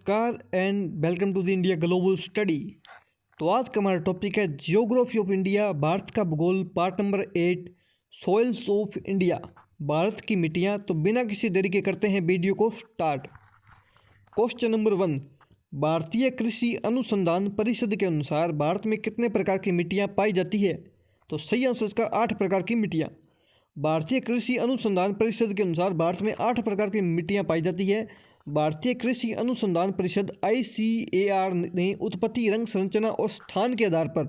नमस्कार and welcome to the India global study. तो आज का हमारा टॉपिक है जियोग्राफी ऑफ इंडिया, भारत का भूगोल, part number 8, soils of India, Bharat की मिट्टियाँ। तो बिना किसी देरी के करते हैं वीडियो को स्टार्ट। क्वेश्चन नंबर 1, भारतीय कृषि अनुसंधान परिषद के अनुसार भारत में कितने प्रकार की मिट्टियाँ पाई जाती है? तो सही आंसर इसका 8 प्रकार की मिट्टियाँ। भारतीय कृषि अनुसंधान परिषद के अनुसार भारत में 8 प्रकार की मिट्टियाँ पाई जाती है। भारतीय कृषि अनुसंधान परिषद ICAR ने उत्पत्ति, रंग, संरचना और स्थान के आधार पर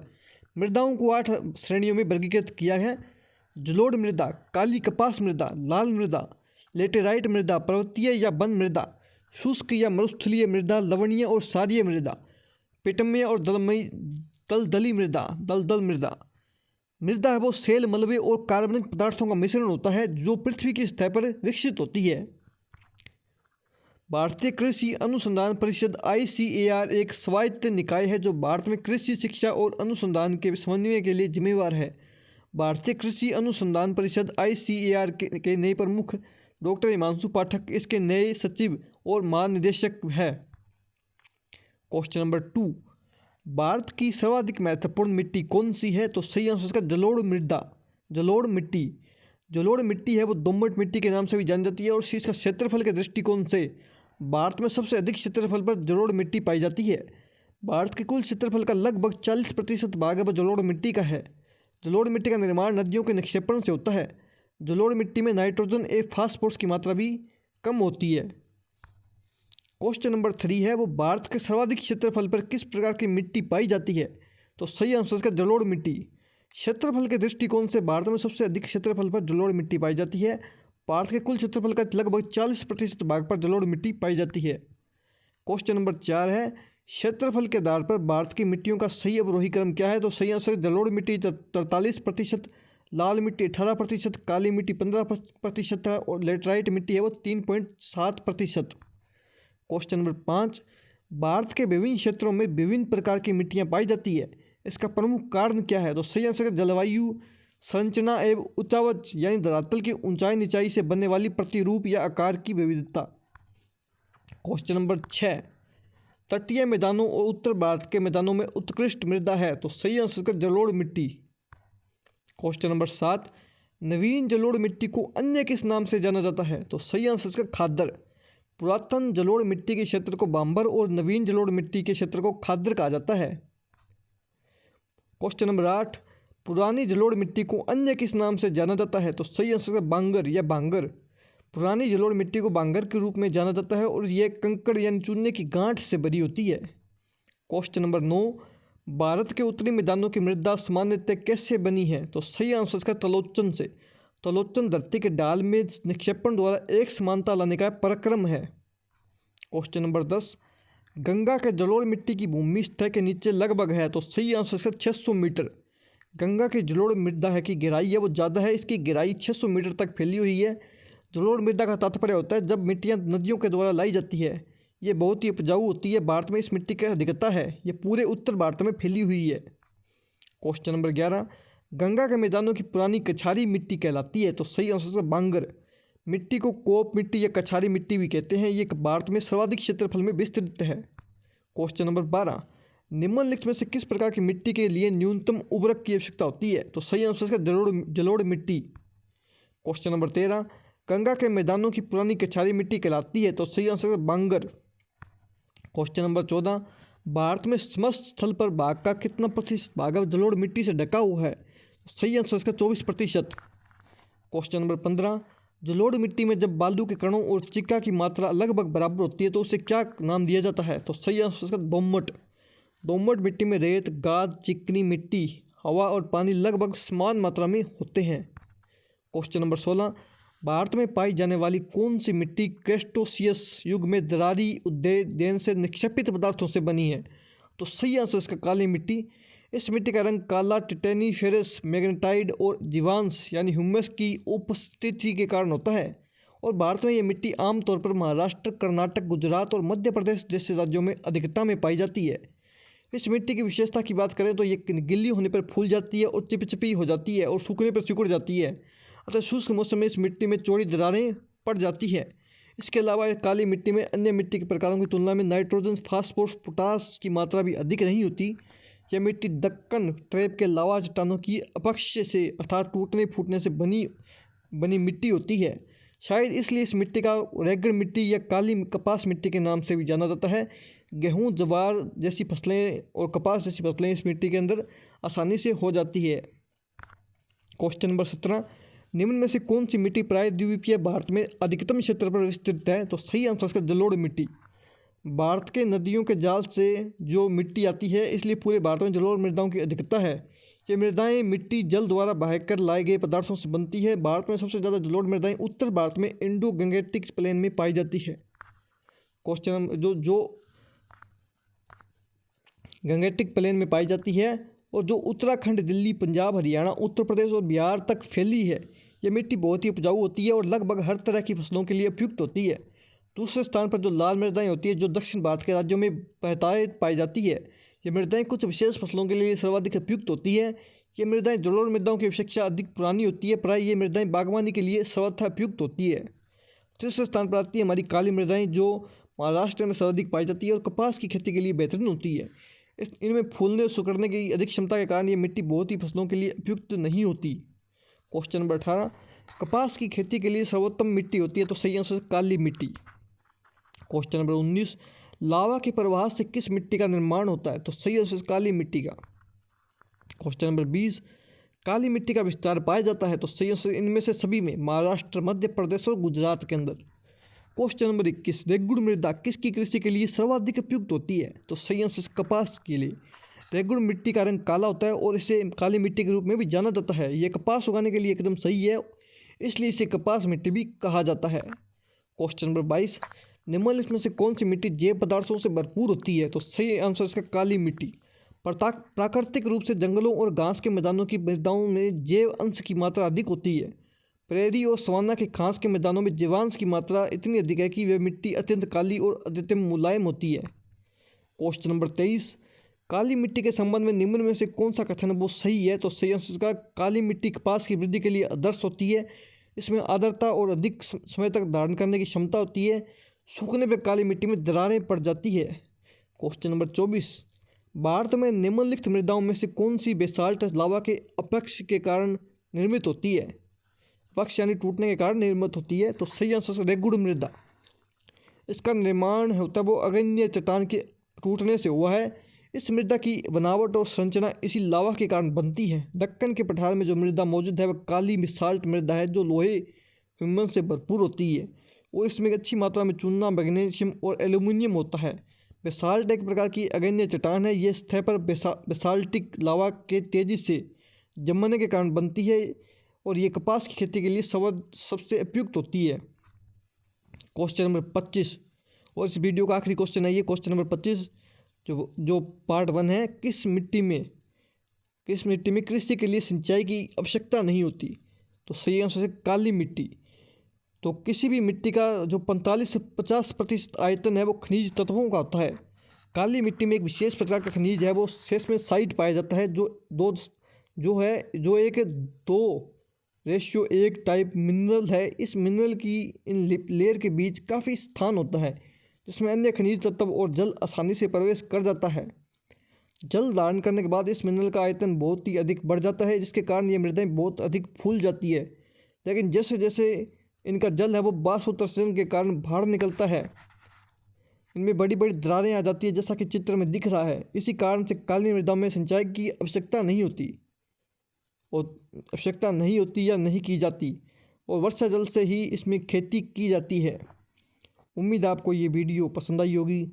मृदाओं को 8 श्रेणियों में वर्गीकृत किया है। जलोढ़ मृदा, काली कपास मृदा, लाल मृदा, लेटेराइट मृदा, पर्वतीय या वन मृदा, शुष्क या मरुस्थलीय मृदा, लवणीय और क्षारीय मृदा, पिटमय और दलदली मृदा, दलदल मृदा। मृदा है वो सेल, मलबे और कार्बनिक पदार्थों का मिश्रण होता है जो पृथ्वी की सतह पर विकसित होती है। भारतीय कृषि अनुसंधान परिषद ICAR एक स्वायत्त निकाय है जो भारत में कृषि शिक्षा और अनुसंधान के समन्वय के लिए जिम्मेवार है। भारतीय कृषि अनुसंधान परिषद ICAR के नए प्रमुख डॉक्टर हिमांशु पाठक इसके नए सचिव और महानिदेशक है। क्वेश्चन नंबर 2, भारत की सर्वाधिक महत्वपूर्ण मिट्टी कौन सी है? तो सही आंसर इसका जलोढ़ मृदा, जलोढ़ मिट्टी। जलोढ़ मिट्टी है वो दोमट मिट्टी के नाम से भी जानी जाती है और इसका क्षेत्रफल के दृष्टिकोण से भारत में सबसे अधिक क्षेत्रफल पर जलोढ़ मिट्टी पाई जाती है। भारत के कुल क्षेत्रफल का लगभग 40% भाग अब जलोढ़ मिट्टी का है। जलोढ़ मिट्टी का निर्माण नदियों के निक्षेपण से होता है। जलोढ़ मिट्टी में नाइट्रोजन एवं फास्फोरस की मात्रा भी कम होती है। क्वेश्चन नंबर 3 है वो भारत के सर्वाधिक क्षेत्रफल पर किस प्रकार की मिट्टी पाई जाती है? तो सही आंसर इसका जलोढ़ मिट्टी। क्षेत्रफल के दृष्टिकोण से भारत में सबसे अधिक क्षेत्रफल पर जलोढ़ मिट्टी पाई जाती है। भारत के कुल क्षेत्रफल का लगभग 40% भाग पर जलोढ़ मिट्टी पाई जाती है। क्वेश्चन नंबर 4 है क्षेत्रफल के आधार पर भारत की मिट्टियों का सही अवरोही क्रम क्या है? तो सही आंसर जलोढ़ मिट्टी 43%, लाल मिट्टी 18%, काली मिट्टी 15% है और लेटराइट मिट्टी है वो 3.7%। क्वेश्चन नंबर 5, भारत के विभिन्न क्षेत्रों में विभिन्न प्रकार की मिट्टियाँ पाई जाती है, इसका प्रमुख कारण क्या है? तो सही आंसर है जलवायु, संरचना एवं उच्चावच यानी धरातल की ऊंचाई नीचाई से बनने वाली प्रतिरूप या आकार की विविधता। क्वेश्चन नंबर 6, तटीय मैदानों और उत्तर भारत के मैदानों में उत्कृष्ट मृदा है, तो सही आंसर का जलोढ़ मिट्टी। क्वेश्चन नंबर 7, नवीन जलोढ़ मिट्टी को अन्य किस नाम से जाना जाता है? तो सही आंसर इसका खादर। पुरातन जलोढ़ मिट्टी के क्षेत्र को बांबर और नवीन जलोढ़ मिट्टी के क्षेत्र को खादर कहा जाता है। क्वेश्चन नंबर 8, पुरानी जलोढ़ मिट्टी को अन्य किस नाम से जाना जाता है? तो सही आंसर है बांगर या बांगर। पुरानी जलोढ़ मिट्टी को बांगर के रूप में जाना जाता है और यह कंकड़ यानी चूने की गांठ से भरी होती है। क्वेश्चन नंबर 9, भारत के उत्तरी मैदानों की मृदा सामान्यतः कैसे बनी है? तो सही आंसर इसका तलोचन से। तलोचन धरती के डाल में निक्षेपण द्वारा एक समानता लाने का पराक्रम है। क्वेश्चन नंबर 10, गंगा के जलोढ़ मिट्टी की भूमि सतह के नीचे लगभग है, तो सही आंसर इसका 600 मीटर। गंगा की जलोढ़ मृदा है की गहराई है वो ज़्यादा है, इसकी गहराई 600 मीटर तक फैली हुई है। जलोढ़ मृदा का तात्पर्य होता है जब मिट्टियाँ नदियों के द्वारा लाई जाती है। ये बहुत ही उपजाऊ होती है। भारत में इस मिट्टी की अधिकता है, ये पूरे उत्तर भारत में फैली हुई है। क्वेश्चन नंबर 11, गंगा के मैदानों की पुरानी कछारी मिट्टी कहलाती है, तो सही आंसर से बांगर। मिट्टी को कोप मिट्टी या कछारी मिट्टी भी कहते हैं। ये भारत में सर्वाधिक क्षेत्रफल में विस्तृत है। क्वेश्चन नंबर 12, निम्नलिखित में से किस प्रकार की मिट्टी के लिए न्यूनतम उर्वरक की आवश्यकता होती है? तो सही आंसर इसका जलोढ़ मिट्टी। क्वेश्चन नंबर 13, गंगा के मैदानों की पुरानी कछारी मिट्टी कहलाती है, तो सही आंसर बांगर। क्वेश्चन नंबर 14, भारत में समस्त स्थल पर भाग का कितना प्रतिशत भाग अब जलोढ़ मिट्टी से ढका हुआ है? तो सही आंसर इसका 24%। क्वेश्चन नंबर 15, जलोढ़ मिट्टी में जब बालू के कणों और चिक्का की मात्रा लगभग बराबर होती है तो उसे क्या नाम दिया जाता है? तो सही आंसर इसका दोमट। दोमट मिट्टी में रेत, गाद, चिकनी मिट्टी, हवा और पानी लगभग समान मात्रा में होते हैं। क्वेश्चन नंबर 16, भारत में पाई जाने वाली कौन सी मिट्टी क्रेस्टोसियस युग में दरारी उद्देन से निक्षेपित पदार्थों से बनी है? तो सही आंसर इसका काली मिट्टी। इस मिट्टी का रंग काला टिटेनीफेरस, मैग्नेटाइट और जीवांश यानी ह्यूमस की उपस्थिति के कारण होता है और भारत में यह मिट्टी आमतौर पर महाराष्ट्र, कर्नाटक, गुजरात और मध्य प्रदेश जैसे राज्यों में अधिकता में पाई जाती है। इस मिट्टी की विशेषता की बात करें तो ये गिल्ली होने पर फूल जाती है और चिपचिपी हो जाती है और सूखने पर सिकुड़ जाती है। अतः शुष्क मौसम में इस मिट्टी में चौड़ी दरारें पड़ जाती है। इसके अलावा काली मिट्टी में अन्य मिट्टी के प्रकारों की तुलना में नाइट्रोजन, फास्फोरस, पोटास की मात्रा भी अधिक नहीं होती। यह मिट्टी दक्कन ट्रैप के लावा चट्टानों की अपक्ष से अर्थात टूटने फूटने से बनी मिट्टी होती है। शायद इसलिए इस मिट्टी का रेगड़ मिट्टी या काली कपास मिट्टी के नाम से भी जाना जाता है। गेहूँ, ज्वार जैसी फसलें और कपास जैसी फसलें इस मिट्टी के अंदर आसानी से हो जाती है। क्वेश्चन नंबर 17, निम्न में से कौन सी मिट्टी प्रायद्वीपीय भारत में अधिकतम क्षेत्र पर विस्तृत है? तो सही आंसर इसका जलोढ़ मिट्टी। भारत के नदियों के जाल से जो मिट्टी आती है, इसलिए पूरे भारत में जलोढ़ मृदाओं की अधिकता है। ये मृदाएं मिट्टी जल द्वारा बहाकर लाए गए पदार्थों से बनती है। भारत में सबसे ज़्यादा जलोढ़ मृदाएं उत्तर भारत में इंडो गंगेटिक प्लेन में पाई जाती है। क्वेश्चन जो गंगेटिक प्लेन में पाई जाती है और जो उत्तराखंड, दिल्ली, पंजाब, हरियाणा, उत्तर प्रदेश और बिहार तक फैली है, यह मिट्टी बहुत ही उपजाऊ होती है और लगभग हर तरह की फसलों के लिए उपयुक्त होती है। दूसरे स्थान पर जो लाल मृदाएं होती है, जो दक्षिण भारत के राज्यों में बहुतायत पाई जाती है, ये मृदाएं कुछ विशेष फसलों के लिए सर्वाधिक उपयुक्त होती है। ये मृदाएं जलोढ़ मृदाओं की अपेक्षा अधिक पुरानी होती है। प्राय ये मृदाएं बागवानी के लिए सर्वथा उपयुक्त होती है। तीसरे स्थान पर आती है हमारी काली मृदाएं, जो महाराष्ट्र में सर्वाधिक पाई जाती है और कपास की खेती के लिए बेहतरीन होती है। इनमें फूलने और सिकुड़ने की अधिक क्षमता के कारण ये मिट्टी बहुत ही फसलों के लिए उपयुक्त नहीं होती। क्वेश्चन नंबर 18, कपास की खेती के लिए सर्वोत्तम मिट्टी होती है? तो सही आंसर काली मिट्टी। क्वेश्चन नंबर 19, लावा के प्रवाह से किस मिट्टी का निर्माण होता है? तो सही आंसर काली मिट्टी का। क्वेश्चन नंबर 20, काली मिट्टी का विस्तार पाया जाता है? तो सही आंसर इनमें से सभी में, महाराष्ट्र, मध्य प्रदेश और गुजरात के अंदर। क्वेश्चन नंबर 21, रेगुड़ मृदा किसकी कृषि के लिए सर्वाधिक उपयुक्त होती है? तो सही आंसर कपास के लिए। रेगुड़ मिट्टी का रंग काला होता है और इसे काली मिट्टी के रूप में भी जाना जाता है। यह कपास उगाने के लिए एकदम सही है, इसलिए इसे कपास मिट्टी भी कहा जाता है। क्वेश्चन नंबर 22, निम्नलिखित में से कौन सी मिट्टी जैव पदार्थों से भरपूर होती है? तो सही आंसर इसका काली मिट्टी। प्राकृतिक रूप से जंगलों और घास के मैदानों की मृदाओं में जैव अंश की मात्रा अधिक होती है। प्रेरी और सवाना के घास के मैदानों में जैवांश की मात्रा इतनी अधिक है कि वह मिट्टी अत्यंत काली और अत्यंत मुलायम होती है। क्वेश्चन नंबर 23, काली मिट्टी के संबंध में निम्न में से कौन सा कथन वो सही है? तो सही आंसर का काली मिट्टी कपास की वृद्धि के लिए आदर्श होती है। इसमें आर्द्रता और अधिक समय तक धारण करने की क्षमता होती है। सूखने पर काली मिट्टी में दरारें पड़ जाती है। क्वेश्चन नंबर 24, भारत में निम्नलिखित मृदाओं में से कौन सी बेसाल्ट लावा के अपक्ष के कारण निर्मित होती है? अपक्ष यानी टूटने के कारण निर्मित होती है। तो सही आंसर रेगुड़ मृदा। इसका निर्माण होता है वो अग्नेय चट्टान के टूटने से हुआ है। इस मृदा की बनावट और संरचना इसी लावा के कारण बनती है। दक्कन के पठार में जो मृदा मौजूद है वह काली बेसाल्ट मृदा है, जो लोहे ह्यूमन से भरपूर होती है और इसमें अच्छी मात्रा में चूना, मैग्नीशियम और एल्यूमिनियम होता है। बेसाल्ट एक प्रकार की अग्नेय चट्टान है। ये सतह पर बेसाल्टिक लावा के तेजी से जमने के कारण बनती है और ये कपास की खेती के लिए सबसे उपयुक्त होती है। क्वेश्चन नंबर 25 और इस वीडियो का आखिरी क्वेश्चन है ये क्वेश्चन नंबर 25, जो पार्ट 1 है। किस मिट्टी में कृषि के लिए सिंचाई की आवश्यकता नहीं होती? तो सही आंसर है काली मिट्टी। तो किसी भी मिट्टी का जो 45 से 50% आयतन है वो खनिज तत्वों का होता है। काली मिट्टी में एक विशेष प्रकार का खनिज है वो सेस्मेसाइट पाया जाता है, जो 1:2 टाइप मिनरल है। इस मिनरल की इन लेयर के बीच काफ़ी स्थान होता है जिसमें अन्य खनिज तत्व और जल आसानी से प्रवेश कर जाता है। जल धारण करने के बाद इस मिनरल का आयतन बहुत ही अधिक बढ़ जाता है, जिसके कारण ये मृदाएं बहुत अधिक फूल जाती है। लेकिन जैसे जैसे इनका जल है वो वाष्पोत्सर्जन के कारण बाहर निकलता है, इनमें बड़ी बड़ी दरारें आ जाती है, जैसा कि चित्र में दिख रहा है। इसी कारण से काली मृदा में सिंचाई की आवश्यकता नहीं होती या नहीं की जाती और वर्षा जल से ही इसमें खेती की जाती है। उम्मीद है आपको ये वीडियो पसंद आई होगी।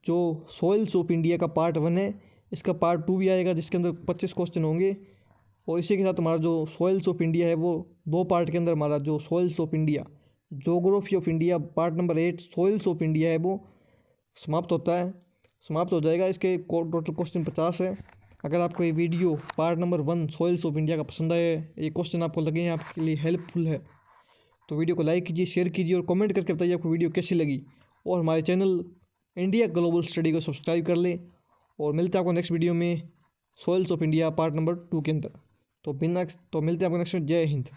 जो सॉइल्स ऑफ इंडिया का पार्ट 1 है, इसका पार्ट 2 भी आएगा जिसके अंदर 25 क्वेश्चन होंगे। और इसी के साथ हमारा जो सॉइल्स ऑफ इंडिया है वो 2 पार्ट के अंदर हमारा जो soils of India, geography of India part number 8 soils of India है वो समाप्त हो जाएगा। इसके टोटल क्वेश्चन 50 है। अगर आपको ये video part number 1 soils of India का पसंद आए, ये क्वेश्चन आपको लगे हैं आपके लिए हेल्पफुल है, तो वीडियो को लाइक कीजिए, शेयर कीजिए और कमेंट करके बताइए आपको वीडियो कैसी लगी। और हमारे चैनल इंडिया ग्लोबल स्टडी को सब्सक्राइब कर लें। और मिलते हैं आपको नेक्स्ट वीडियो में soils of India part number 2 के अंदर। तो मिलते हैं आपको नेक्स्ट में। जय हिंद।